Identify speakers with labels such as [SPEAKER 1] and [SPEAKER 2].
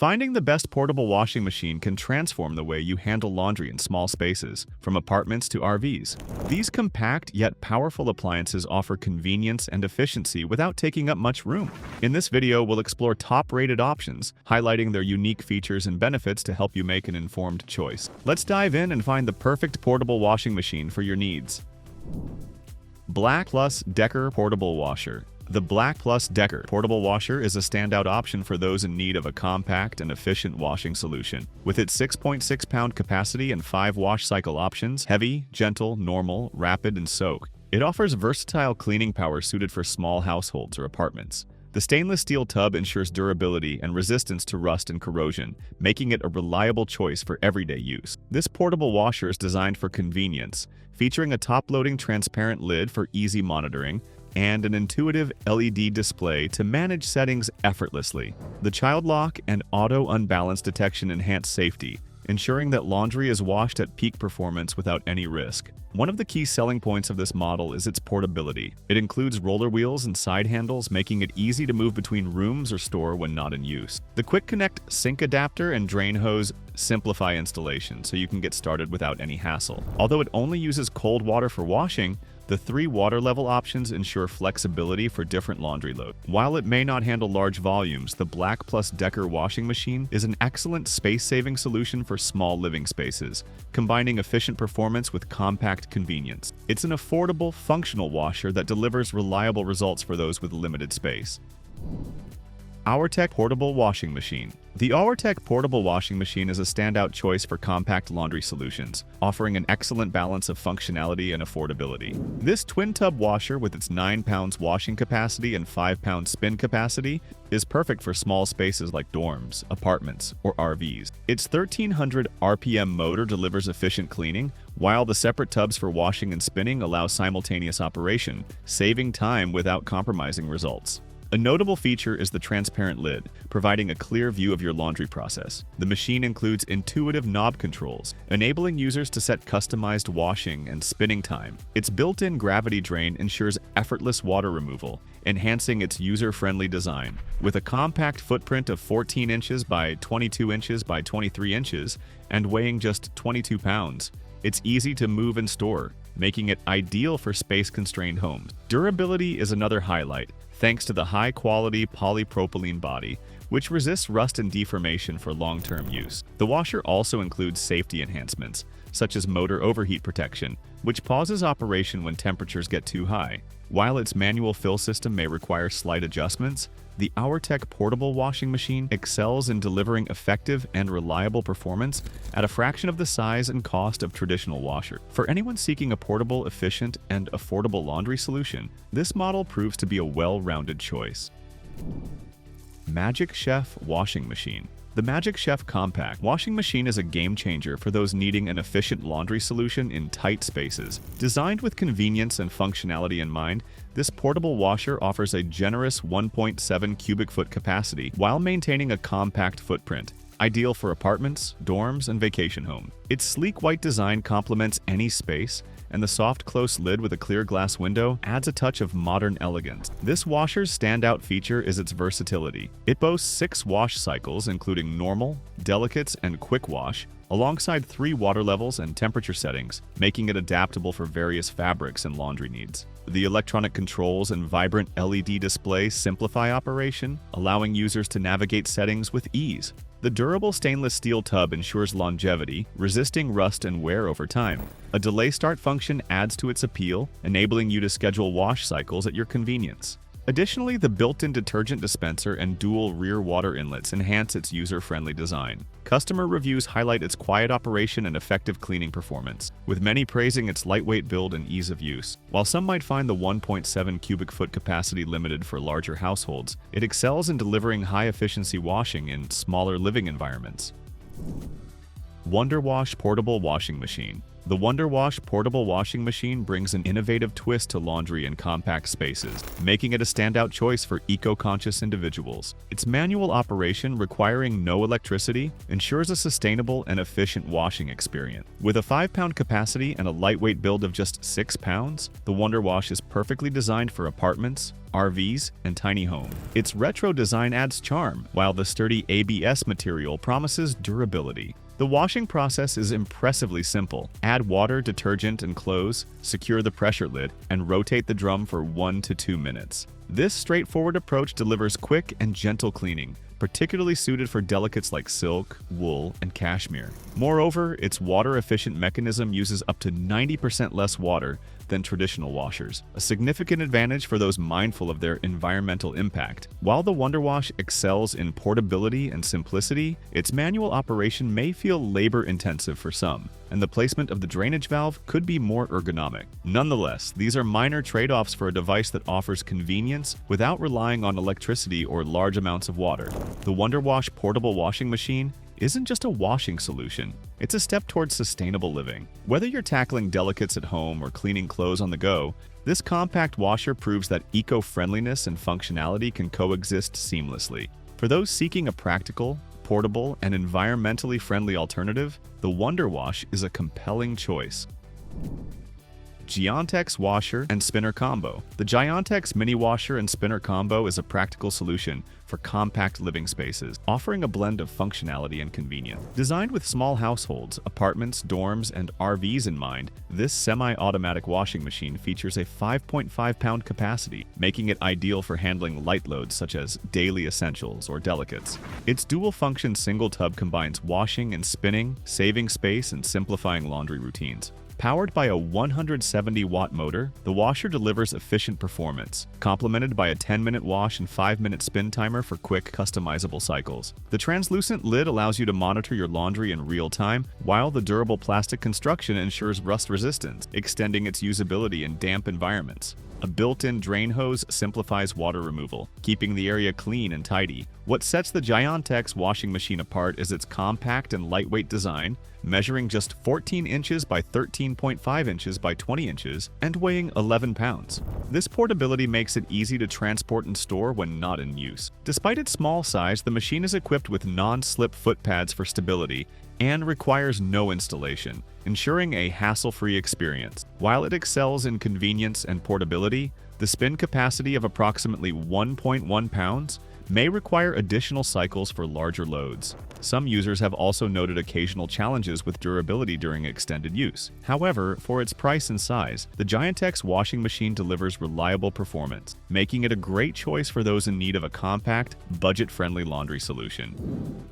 [SPEAKER 1] Finding the best portable washing machine can transform the way you handle laundry in small spaces, from apartments to RVs. These compact yet powerful appliances offer convenience and efficiency without taking up much room. In this video, we'll explore top-rated options, highlighting their unique features and benefits to help you make an informed choice. Let's dive in and find the perfect portable washing machine for your needs. BLACK+DECKER Portable Washer. The BLACK+DECKER portable washer is a standout option for those in need of a compact and efficient washing solution. With its 6.6-pound capacity and 5 wash cycle options, heavy, gentle, normal, rapid, and soak, it offers versatile cleaning power suited for small households or apartments. The stainless steel tub ensures durability and resistance to rust and corrosion, making it a reliable choice for everyday use. This portable washer is designed for convenience, featuring a top-loading transparent lid for easy monitoring, and an intuitive LED display to manage settings effortlessly. The child lock and auto unbalance detection enhance safety, ensuring that laundry is washed at peak performance without any risk. One of the key selling points of this model is its portability. It includes roller wheels and side handles, making it easy to move between rooms or store when not in use. The Quick Connect sink adapter and drain hose simplify installation so you can get started without any hassle. Although it only uses cold water for washing, the 3 water level options ensure flexibility for different laundry loads. While it may not handle large volumes, the BLACK+DECKER washing machine is an excellent space-saving solution for small living spaces, combining efficient performance with compact convenience. It's an affordable, functional washer that delivers reliable results for those with limited space. AUERTECH Portable Washing Machine. The AUERTECH portable washing machine is a standout choice for compact laundry solutions, offering an excellent balance of functionality and affordability. This twin-tub washer with its 9 pounds washing capacity and 5 pounds spin capacity is perfect for small spaces like dorms, apartments, or RVs. Its 1300 RPM motor delivers efficient cleaning, while the separate tubs for washing and spinning allow simultaneous operation, saving time without compromising results. A notable feature is the transparent lid, providing a clear view of your laundry process. The machine includes intuitive knob controls, enabling users to set customized washing and spinning time. Its built-in gravity drain ensures effortless water removal, enhancing its user-friendly design. With a compact footprint of 14 inches by 22 inches by 23 inches and weighing just 22 pounds, it's easy to move and store, making it ideal for space-constrained homes. Durability is another highlight, thanks to the high-quality polypropylene body, which resists rust and deformation for long-term use. The washer also includes safety enhancements, such as motor overheat protection, which pauses operation when temperatures get too high. While its manual fill system may require slight adjustments, the AUERTECH portable washing machine excels in delivering effective and reliable performance at a fraction of the size and cost of traditional washers. For anyone seeking a portable, efficient, and affordable laundry solution, this model proves to be a well-rounded choice. Magic Chef Washing Machine. The Magic Chef Compact washing machine is a game-changer for those needing an efficient laundry solution in tight spaces. Designed with convenience and functionality in mind, this portable washer offers a generous 1.7 cubic foot capacity while maintaining a compact footprint, ideal for apartments, dorms, and vacation homes. Its sleek white design complements any space, and the soft close lid with a clear glass window adds a touch of modern elegance. This washer's standout feature is its versatility. It boasts 6 wash cycles, including normal, delicates, and quick wash, alongside 3 water levels and temperature settings, making it adaptable for various fabrics and laundry needs. The electronic controls and vibrant LED display simplify operation, allowing users to navigate settings with ease. The durable stainless steel tub ensures longevity, resisting rust and wear over time. A delay start function adds to its appeal, enabling you to schedule wash cycles at your convenience. Additionally, the built-in detergent dispenser and dual rear water inlets enhance its user-friendly design. Customer reviews highlight its quiet operation and effective cleaning performance, with many praising its lightweight build and ease of use. While some might find the 1.7 cubic foot capacity limited for larger households, it excels in delivering high-efficiency washing in smaller living environments. WONDERWASH Portable Washing Machine. The WONDERWASH portable washing machine brings an innovative twist to laundry in compact spaces, making it a standout choice for eco-conscious individuals. Its manual operation, requiring no electricity, ensures a sustainable and efficient washing experience. With a 5-pound capacity and a lightweight build of just 6 pounds, the WONDERWASH is perfectly designed for apartments, RVs, and tiny homes. Its retro design adds charm, while the sturdy ABS material promises durability. The washing process is impressively simple. Add water, detergent, and clothes, secure the pressure lid, and rotate the drum for 1 to 2 minutes. This straightforward approach delivers quick and gentle cleaning, particularly suited for delicates like silk, wool, and cashmere. Moreover, its water-efficient mechanism uses up to 90% less water than traditional washers, a significant advantage for those mindful of their environmental impact. While the WONDERWASH excels in portability and simplicity, its manual operation may feel labor-intensive for some, and the placement of the drainage valve could be more ergonomic. Nonetheless, these are minor trade-offs for a device that offers convenience without relying on electricity or large amounts of water. The WONDERWASH portable washing machine isn't just a washing solution, it's a step towards sustainable living. Whether you're tackling delicates at home or cleaning clothes on the go, this compact washer proves that eco-friendliness and functionality can coexist seamlessly. For those seeking a practical, portable, and environmentally friendly alternative, the WONDERWASH is a compelling choice. GIANTEX washer and spinner combo. The GIANTEX mini washer and spinner combo is a practical solution for compact living spaces, offering a blend of functionality and convenience. Designed with small households, apartments, dorms, and RVs in mind, this semi-automatic washing machine features a 5.5-pound capacity, making it ideal for handling light loads such as daily essentials or delicates. Its dual-function single tub combines washing and spinning, saving space and simplifying laundry routines. Powered by a 170-watt motor, the washer delivers efficient performance, complemented by a 10-minute wash and 5-minute spin timer for quick, customizable cycles. The translucent lid allows you to monitor your laundry in real time, while the durable plastic construction ensures rust resistance, extending its usability in damp environments. A built-in drain hose simplifies water removal, keeping the area clean and tidy. What sets the GIANTEX washing machine apart is its compact and lightweight design, measuring just 14 inches by 13.5 inches by 20 inches and weighing 11 pounds. This portability makes it easy to transport and store when not in use. Despite its small size, the machine is equipped with non-slip foot pads for stability and requires no installation, ensuring a hassle-free experience. While it excels in convenience and portability, the spin capacity of approximately 1.1 pounds may require additional cycles for larger loads. Some users have also noted occasional challenges with durability during extended use. However, for its price and size, the GIANTEX washing machine delivers reliable performance, making it a great choice for those in need of a compact, budget-friendly laundry solution.